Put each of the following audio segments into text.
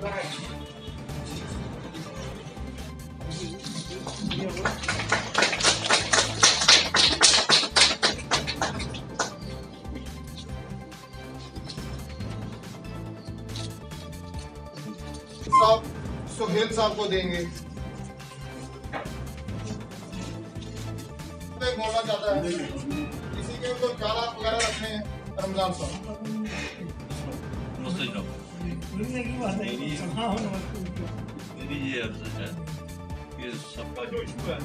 साहब सुहेल साहब को देंगे। बोलना चाहता है किसी के ऊपर ख्याल वगैरह रखने हैं रमजान साहब। मेरी ये अर्ज है कि सबका जो इशू है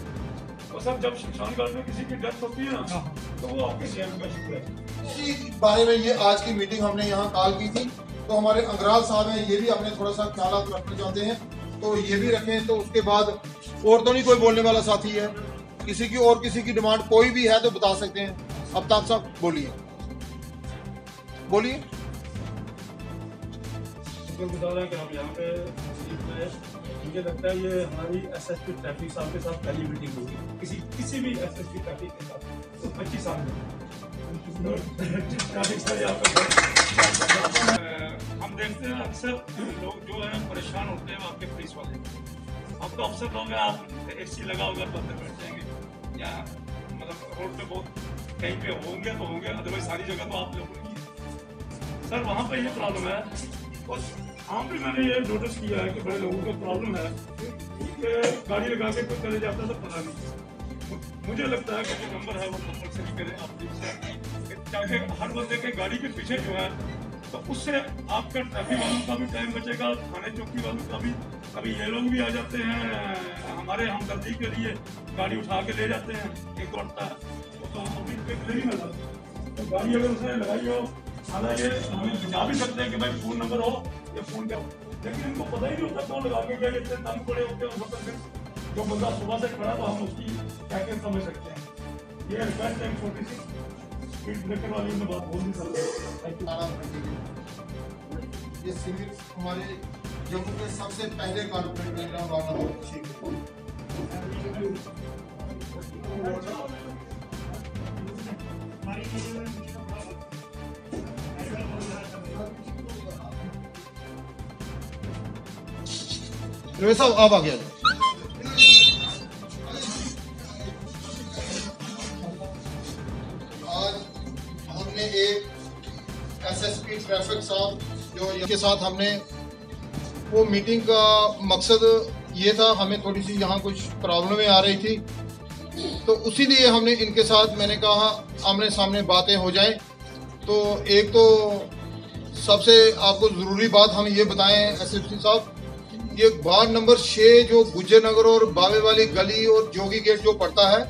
वो सब जब शमशान घाट में किसी की डेथ होती है ना तो वो आपके सीएम का इशू है। इसी बारे में ये आज की मीटिंग हमने यहाँ कॉल की थी, तो हमारे अंग्राल साहब हैं, ये भी अपने थोड़ा सा ख्याल रखना चाहते हैं, तो ये भी रखें। तो उसके बाद और तो नहीं कोई बोलने वाला साथी है, किसी की और किसी की डिमांड कोई भी है तो बता सकते हैं। अफ्ताब साहब बोलिए बोलिए। बता रहे हैं कि हम यहाँ पे मुझे लगता है ये हमारी एसएसपी ट्रैफिक साहब के साथ पहली मीटिंग होगी किसी भी एसएसपी ट्रैफिक के साथ तो 25 साल में हम देखते हैं अक्सर लोग जो है परेशान होते हैं आपके पुलिस वाले। अब तो अफसर लोग हैं, आप एसी लगा होगा तो अंदर बैठ जाएंगे या मतलब रोड पे बहुत कहीं पे होंगे तो होंगे, अदरवाइज सारी जगह तो आप लोग नहीं है। सर वहाँ पे ये प्रॉब्लम है और आम भी मैंने ये नोटिस किया है कि बड़े लोगों को प्रॉब्लम है कि गाड़ी लगा के कोई चले जाता है तो पता नहीं। मुझे लगता है कि जो नंबर है वो कंपल्सरी करें आप ताकि हर बंदे के गाड़ी के पीछे जो है तो उससे आपका ट्रैफिक वालों का भी टाइम बचेगा, थाने चौकी वालों का भी। कभी ये लोग भी आ जाते हैं हमारे हमदर्दी के लिए, गाड़ी उठा के ले जाते हैं, एक दौड़ता है तो अभी नहीं मिला तो गाड़ी अगर उसने लगाई हो हालांकि हमें बचा भी सकते हैं कि भाई फोन नंबर हो या फोन का, लेकिन इनको पता ही नहीं होता कौन लगा के क्या इतने तंग पड़े होते हैं। मतलब जो बंदा सुबह से खड़ा तो हम उसकी क्या क्या समझ सकते हैं। ये रिक्वेस्ट है छोटी सी स्पीड ब्रेकर वाली में बात बोल नहीं सकते। ये सिविल हमारे जम्मू के सबसे पहले कॉर्पोरेट रमेश साहब आप आ गया। आज हमने एक एसएसपी ट्रैफिक साहब जो इनके साथ हमने वो मीटिंग का मकसद ये था, हमें थोड़ी सी यहाँ कुछ प्रॉब्लमें आ रही थी तो उसी लिए हमने इनके साथ मैंने कहा आमने सामने बातें हो जाएं। तो एक तो सबसे आपको ज़रूरी बात हम ये बताएं एसएसपी साहब, ये वार्ड नंबर 6 जो गुज्जर नगर और बावे वाली गली और जोगी गेट जो पड़ता है,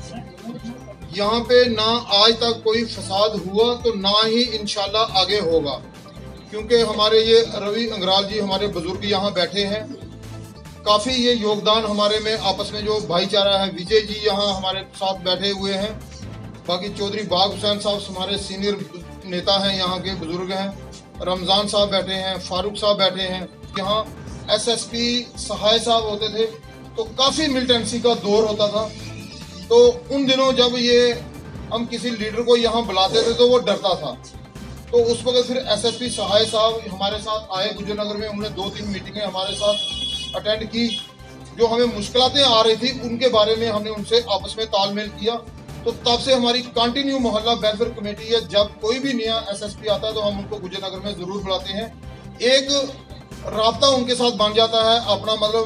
यहाँ पे ना आज तक कोई फसाद हुआ तो ना ही इंशाल्लाह आगे होगा, क्योंकि हमारे ये रवि अंग्राल जी हमारे बुजुर्ग यहाँ बैठे हैं, काफ़ी ये योगदान हमारे में आपस में जो भाईचारा है। विजय जी यहाँ हमारे साथ बैठे हुए हैं, बाकी चौधरी बाग हुसैन साहब हमारे सीनियर नेता हैं, यहाँ के बुजुर्ग हैं, रमज़ान साहब बैठे हैं, फारूक साहब बैठे हैं, यहाँ एसएसपी सहाय साहब होते थे, तो काफ़ी मिलिटेंसी का दौर होता था। तो उन दिनों जब ये हम किसी लीडर को यहाँ बुलाते थे तो वो डरता था, तो उस वक्त फिर एसएसपी सहाय साहब हमारे साथ आए गुज्जर नगर में, उन्होंने 2-3 मीटिंगें हमारे साथ अटेंड की। जो हमें मुश्किलातें आ रही थी उनके बारे में हमने उनसे आपस में तालमेल किया, तो तब से हमारी कंटिन्यू मोहल्ला वेलफेयर कमेटी है, जब कोई भी नया एसएसपी आता है तो हम उनको गुज्जर नगर में ज़रूर बुलाते हैं। एक राब्ता उनके साथ बन जाता है अपना, मतलब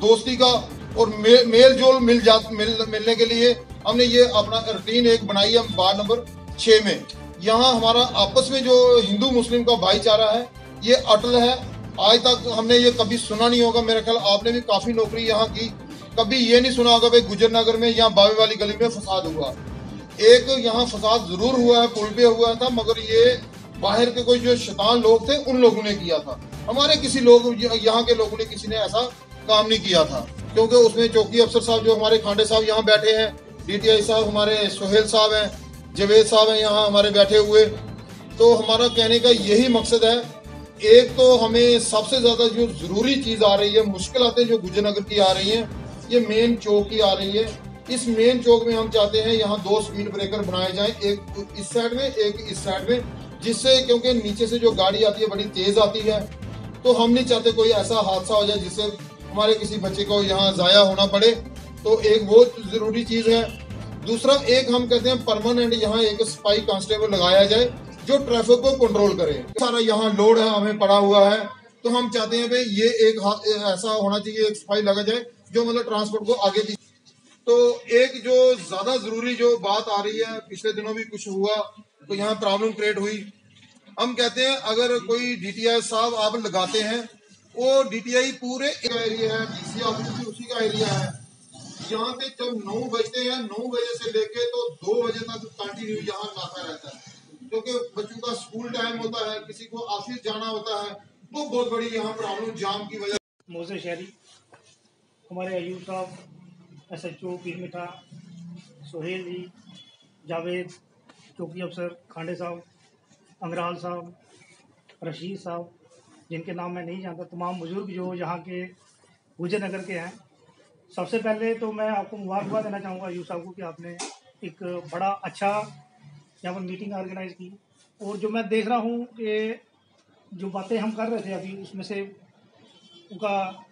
दोस्ती का, और मेल जोल मिलने के लिए हमने ये अपना रूटीन एक बनाई है वार्ड नंबर 6 में। यहाँ हमारा आपस में जो हिंदू मुस्लिम का भाईचारा है ये अटल है, आज तक हमने ये कभी सुना नहीं होगा। मेरे ख्याल आपने भी काफ़ी नौकरी यहाँ की, कभी ये नहीं सुना होगा भाई गुज्जर नगर में या बावे वाली गली में फसाद हुआ। एक यहाँ फसाद ज़रूर हुआ है, पुल पे हुआ था, मगर ये बाहर के कोई जो शैतान लोग थे उन लोगों ने किया था, हमारे किसी लोग यहाँ के लोगों ने किसी ने ऐसा काम नहीं किया था। क्योंकि उसमें चौकी अफसर साहब जो हमारे खांडे साहब यहाँ बैठे हैं, डीटीआई साहब हमारे सुहेल साहब हैं, जवेद साहब हैं यहाँ हमारे बैठे हुए। तो हमारा कहने का यही मकसद है, एक तो हमें सबसे ज़्यादा जो ज़रूरी चीज़ आ रही है, मुश्किलातें जो गुज्जर नगर की आ रही हैं, ये मेन चौक की आ रही है। इस मेन चौक में हम चाहते हैं यहाँ 2 स्पीड ब्रेकर बनाए जाएं, एक इस साइड में एक इस साइड में, जिससे क्योंकि नीचे से जो गाड़ी आती है बड़ी तेज़ आती है, तो हम नहीं चाहते कोई ऐसा हादसा हो जाए जिससे हमारे किसी बच्चे को यहाँ जाया होना पड़े। तो एक वो जरूरी चीज है। दूसरा, एक हम कहते हैं परमानेंट यहाँ एक सिपाही कांस्टेबल लगाया जाए जो ट्रैफिक को कंट्रोल करे। सारा यहाँ लोड है हमें पड़ा हुआ है, तो हम चाहते हैं भाई ये एक ऐसा होना चाहिए, एक सिपाही लगा जाए जो मतलब ट्रांसपोर्ट को आगे। तो एक जो ज्यादा जरूरी जो बात आ रही है, पिछले दिनों भी कुछ हुआ तो यहाँ प्रॉब्लम क्रिएट हुई। हम कहते हैं अगर कोई डीटीआई साहब आप लगाते हैं, वो डीटीआई पूरे एरिया है, डीसी ऑफिस भी उसी का एरिया है। यहाँ पे जब 9 बजते हैं, 9 बजे से लेके तो 2 बजे तक कंटिन्यू यहाँ नाका रहता है, क्योंकि बच्चों का स्कूल टाइम होता है, किसी को ऑफिस जाना होता है, तो बहुत बड़ी यहाँ प्रॉब्लम जाम की वजह। मोसे शहरी, हमारे अयूब साहब, SHO पीर मिठा, सोहेल जी, जावेद, चौकी अफसर खांडे साहब, अंगराल साहब, रशीद साहब, जिनके नाम मैं नहीं जानता, तमाम बुजुर्ग जो यहाँ के गुजर नगर के हैं। सबसे पहले तो मैं आपको मुबारकबाद देना चाहूँगा अयूब साहब को कि आपने एक बड़ा अच्छा यहाँ पर मीटिंग ऑर्गेनाइज़ की। और जो मैं देख रहा हूँ कि जो बातें हम कर रहे थे अभी, उसमें से उनका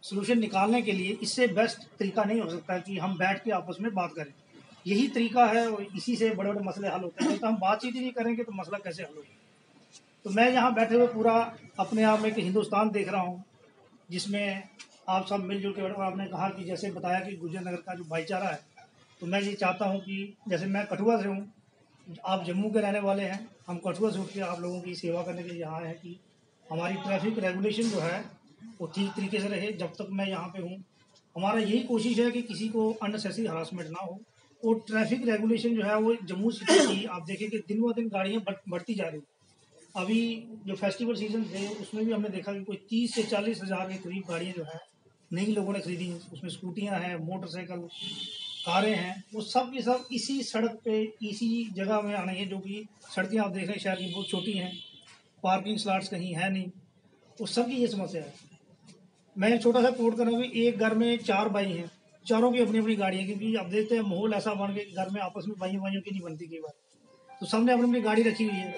सलूशन निकालने के लिए इससे बेस्ट तरीका नहीं हो सकता कि हम बैठ के आपस में बात करें। यही तरीका है और इसी से बड़े बड़े मसले हल होते हैं। तो हम बातचीत ही नहीं करेंगे तो मसला कैसे हल होगा। तो मैं यहाँ बैठे हुए पूरा अपने आप में एक हिंदुस्तान देख रहा हूँ जिसमें आप सब मिलजुल के। और आपने कहा कि जैसे बताया कि गुजर नगर का जो भाईचारा है, तो मैं ये चाहता हूँ कि जैसे मैं कठुआ से हूँ, आप जम्मू के रहने वाले हैं, हम कठुआ से उठ के आप लोगों की सेवा करने के लिए यहाँ हैं कि हमारी ट्रैफिक रेगुलेशन जो है वो ठीक तरीके से रहे। जब तक मैं यहाँ पे हूँ, हमारा यही कोशिश है कि किसी को अननेसेसरी हरासमेंट ना हो। और ट्रैफिक रेगुलेशन जो है वो जम्मू सिटी की आप देखें कि दिन ब दिन गाड़ियाँ बढ़ती जा रही। अभी जो फेस्टिवल सीजन थे उसमें भी हमने देखा कि कोई 30 से 40 हज़ार के करीब गाड़ियाँ जो है नई लोगों ने खरीदी। उसमें स्कूटियाँ हैं, मोटरसाइकिल, कारें हैं, वो सब की सब इसी सड़क पे इसी जगह में आनी है। जो कि सड़कें आप देख रहे हैं शहर की बहुत छोटी हैं, पार्किंग स्लॉट्स कहीं है नहीं, उस सब की ये समस्या है। मैं छोटा सा कोट कर रहा हूँ कि एक घर में 4 भाई हैं, चारों की अपनी अपनी गाड़ी है, क्योंकि अब देखते हैं माहौल ऐसा बन गया घर में आपस में भाइयों भाइयों की नहीं बनती कई बार, तो सबने अपनी अपनी गाड़ी रखी हुई है।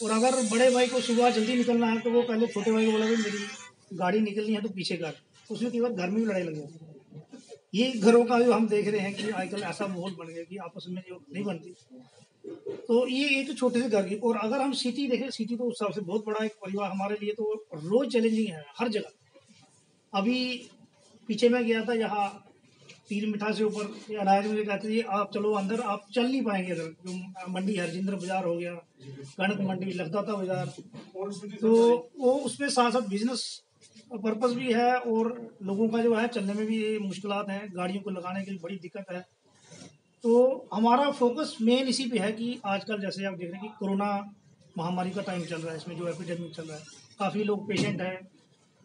और अगर बड़े भाई को सुबह जल्दी निकलना है तो वो पहले छोटे भाई को बोला भाई मेरी गाड़ी निकलनी है तो पीछे कर, उसमें कई बार घर में भी लड़ाई लग जाती है। ये घरों का जो हम देख रहे हैं कि आजकल ऐसा माहौल बन गया कि आपस में जो नहीं बनती। तो ये एक छोटे से घर की। और अगर हम सिटी देखें, सिटी तो उस हिसाब से बहुत बड़ा एक परिवार हमारे लिए तो रोज चैलेंजिंग है हर जगह। अभी पीछे मैं गया था यहाँ पीर मिठा से ऊपर अनाज मुझे कहते थे आप चलो अंदर, आप चल नहीं पाएंगे अगर जो मंडी हरजिंद्र बाजार हो गया, कणक मंडी, लखदाता बाजार, तो वो उसमें साथ साथ बिजनेस पर्पस भी है और लोगों का जो है चलने में भी मुश्किलात हैं, गाड़ियों को लगाने के लिए बड़ी दिक्कत है। तो हमारा फोकस मेन इसी पे है कि आजकल जैसे आप देख रहे हैं कि कोरोना महामारी का टाइम चल रहा है, इसमें जो एपिडेमिक चल रहा है, काफ़ी लोग पेशेंट हैं,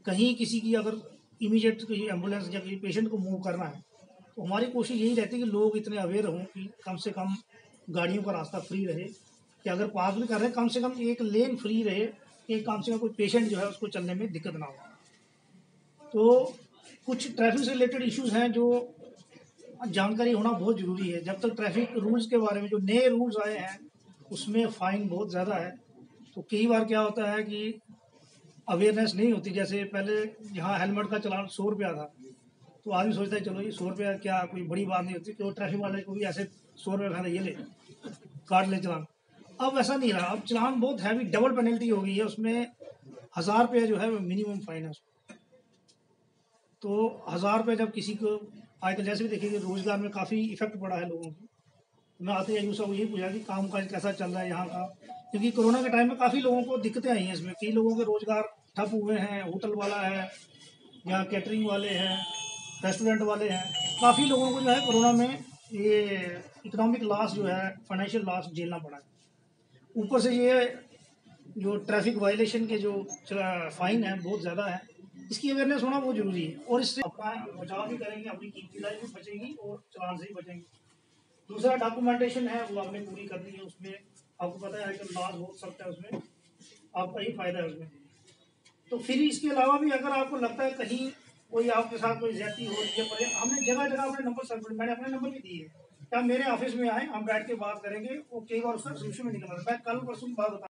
कहीं किसी की अगर इमीडिएट कहीं एम्बुलेंस या किसी पेशेंट को मूव करना है, तो हमारी कोशिश यही रहती है कि लोग इतने अवेयर हों कि कम से कम गाड़ियों का रास्ता फ्री रहे, कि अगर पास भी कर रहे हैं कम से कम एक लेन फ्री रहे कि कम से कम कोई पेशेंट जो है उसको चलने में दिक्कत ना हो। तो कुछ ट्रैफिक से रिलेटेड इश्यूज हैं जो जानकारी होना बहुत ज़रूरी है। जब तक ट्रैफिक रूल्स के बारे में जो नए रूल्स आए हैं उसमें फ़ाइन बहुत ज़्यादा है, तो कई बार क्या होता है कि अवेयरनेस नहीं होती। जैसे पहले यहाँ हेलमेट का चलान 100 रुपया था, तो आदमी सोचता है चलो ये 100 रुपया क्या कोई बड़ी बात नहीं होती, तो ट्रैफिक वाले को भी ऐसे 100 रुपया खाना ये ले काट ले चलान। अब ऐसा नहीं रहा, अब चलान बहुत हैवी डबल पेनल्टी हो गई है, उसमें 1000 रुपया जो है मिनिमम फाइन है उसमें। तो 1000 रुपये जब किसी को आजकल जैसे भी देखिए रोजगार में काफ़ी इफेक्ट पड़ा है लोगों की। मैं आते ही यूँ यही पूछा कि काम काज कैसा चल रहा है यहाँ का, क्योंकि कोरोना के टाइम में काफ़ी लोगों को दिक्कतें आई हैं इसमें। कई लोगों के रोजगार ठप हुए हैं, होटल वाला है या कैटरिंग वाले हैं, रेस्टोरेंट वाले हैं, काफ़ी लोगों को जो है कोरोना में ये इकोनॉमिक लॉस जो है, फाइनेंशियल लॉस झेलना पड़ा है। ऊपर से ये जो ट्रैफिक वायलेशन के जो फाइन है बहुत ज़्यादा है, इसकी अवेयरनेस होना बहुत ज़रूरी है। और इससे अपना बचाव भी करेंगे, अपनी कीमती लाइफ भी बचेगी और चलान से ही बचेंगे। दूसरा डॉक्यूमेंटेशन है वो आपने पूरी करनी है, उसमें आपको पता है आजकल लॉस बहुत सख्त है, उसमें आपका ही फायदा है उसमें। तो फिर इसके अलावा भी अगर आपको लगता है कहीं कोई आपके साथ कोई ज्यादती हो रही है, हमने जगह जगह अपने नंबर सर्कुलेट, मैंने अपने नंबर भी दिए हैं, क्या मेरे ऑफिस में आए, हम बैठ के बात करेंगे, वो कई बार उसका सोल्यूशन में निकल रहा है। मैं कल परसों की बात बता